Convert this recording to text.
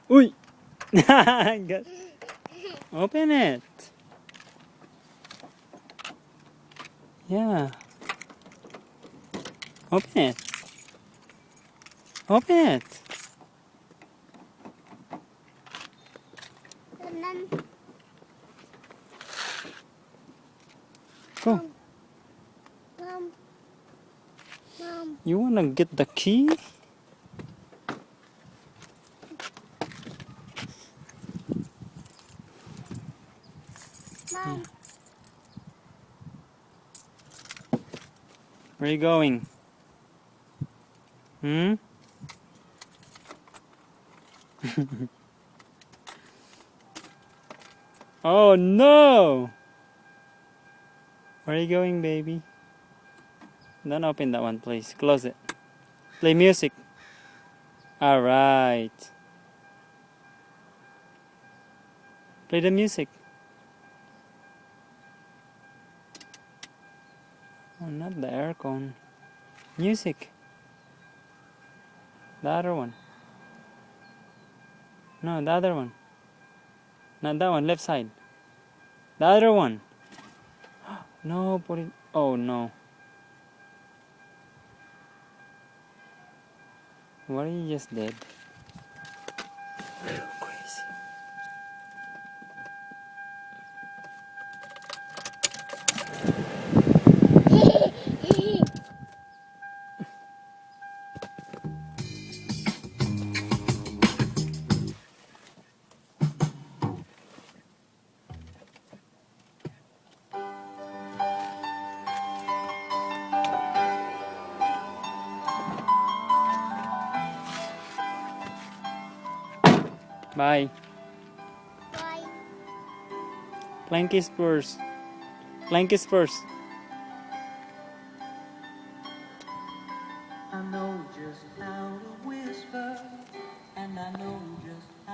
Uy! Good. Open it. Yeah. Open it. Open it. And then, Go. Mom, Mom, You wanna get the key? Mom. Where are you going? Hmm? Oh no! Where are you going, baby? Don't open that one, please. Close it. Play music. Alright. Play the music. Oh, not the aircon. Music. The other one. No, the other one. Not that one, left side. The other one. No, put it. Oh no. What you just did? Crazy. Bye. Bye. Plankies first. Plankies first. I know just how to whisper, and I know just